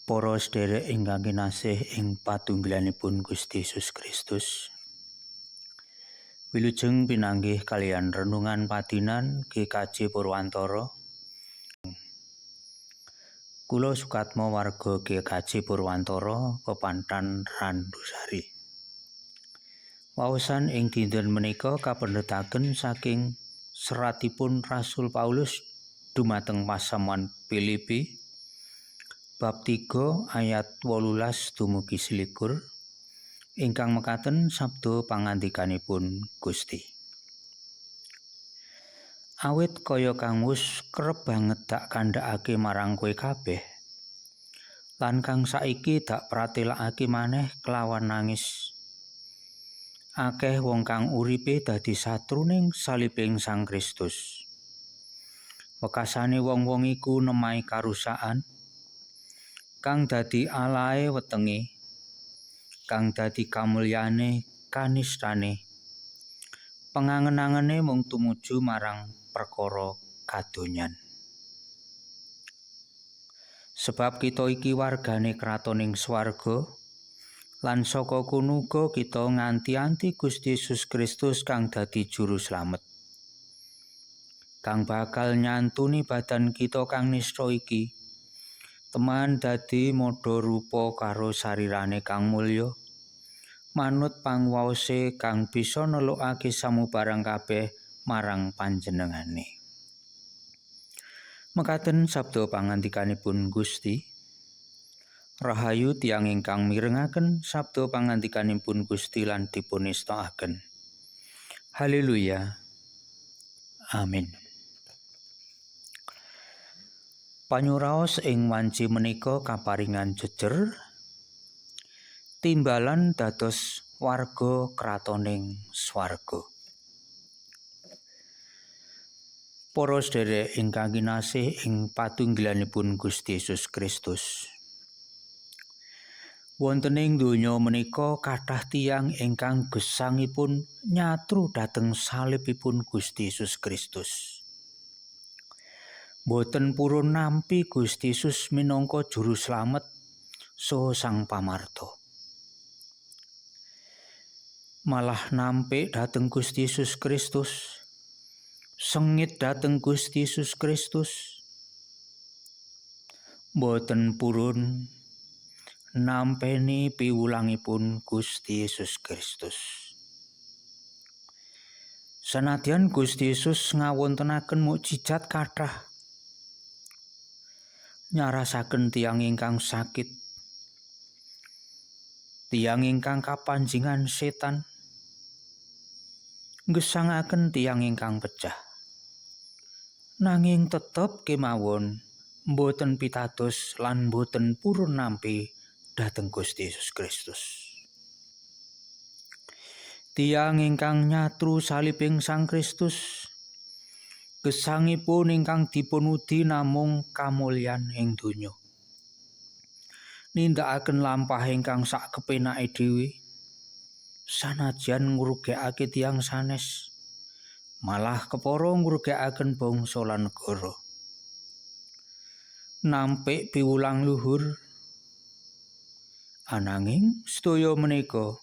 Para sedherek ingkang kinasih ing patunggilanipun Gusti Yesus Kristus. Wilujeng pinanggih kalian renungan padinan GKJ Purwantara. Kula Sukatmo warga GKJ Purwantara Pepantan Randusari. Waosan ing dinten menika kapendhetaken saking seratipun Rasul Paulus dumateng pasamuan Filipi bab 3 ayat 18 dumugi 21 ingkang mekaten sabda pangandikanipun Gusti. Awit kaya kang wis kerep banget dak kandhakake marang kowe kabeh lan kang saiki dak pratelakake maneh kelawan nangis. Akeh wong kang uripe dadi satruning salibing Sang Kristus. Wekasane wong-wong iku nemahi karusakan kang dadi alahe wetenge, kang dadi kamulyane kanistane. Pangangen-angene mung tumuju marang perkara kadonyan. Sebab kita iki wargane kratoning swarga lan saka kono uga kita nganti-anti Gusti Yesus Kristus kang dadi juru slamet. Kang bakal nyantuni badan kita kang nistha iki teman dadi madha rupa karo sarirane kang mulya manut pangwaose kang bisa nelukake samubarang kabeh marang panjenengane. Mekaten sabda pangandikanipun Gusti. Rahayu tiyang ingkang mirengaken sabda pangandikanipun Gusti lan dipunistakaken. Haleluya. Amin. Panyuraos ing wanci menika kaparingan jejer timbalan dados warga kratoning swarga. Para sedherek ingkang kinasih ing patunggilanipun Gusti Yesus Kristus. Wonten ing donya menika kathah tiyang ingkang gesangipun nyatru dhateng salibipun Gusti Yesus Kristus. Boten purun nampi Gusti Yesus minangka juru slamet saha Sang Pamarta. Malah nampik dhateng Gusti Yesus Kristus, sengit dhateng Gusti Yesus Kristus. Boten purun nampeni piwulangipun Gusti Yesus Kristus. Sanadyan Gusti Yesus ngawontenaken mukjizat kathah, nyarasaken tiyang ingkang sakit, tiyang ingkang kapanjingan setan, nggesangaken tiyang ingkang pecah. Nanging tetep kemawon boten pitados lan boten purun nampi dhateng Gusti Yesus Kristus. Tiyang ingkang nyatru salibing Sang Kristus, gesangipun ingkang dipunudi namung kamulyan ing donya. Nindakaken lampah ingkang sak kepenake dhewe, sanajan ngrugekake tiyang sanes, malah kepara ngrugekaken bangsa lan negara. Nampik piwulang luhur, ananging sedaya menika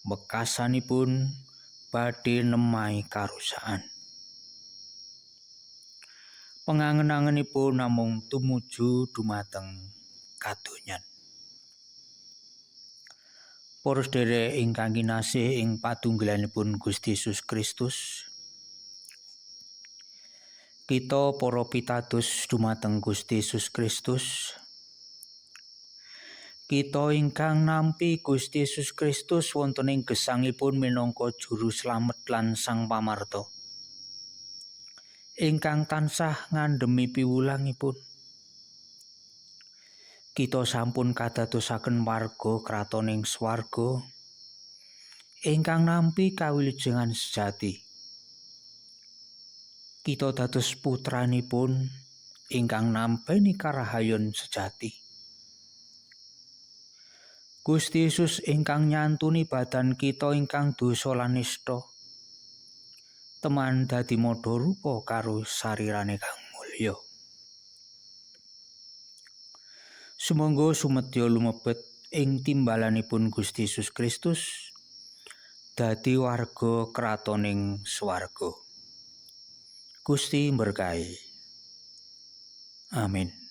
wekasanipun badhe nemahi karusakan. Pangangen-angenipun namung tumuju dumateng kadonyan. Para sedherek ingkang kinasih ing patunggilanipun Gusti Yesus Kristus. Kita para pitados dumateng Gusti Yesus Kristus. Kita ingkang nampi Gusti Yesus Kristus wonten ing gesangipun minangka juru slamet lan Sang Pamarta. Ingkang tansah ngandhemi piwulangipun. Kita sampun kadadosaken warga kratoning swarga ingkang nampi kawilujengan sejati. Kita dados putranipun ingkang nampeni karahayon sejati. Gusti Yesus ingkang nyantuni badan kita ingkang dosa lan nistha, teman dadi madha rupa karo sarirane kang mulya. Sumangga sumedya lumebet ing timbalanipun Gusti Yesus Kristus dadi warga kratoning swarga. Gusti berkahi. Amin.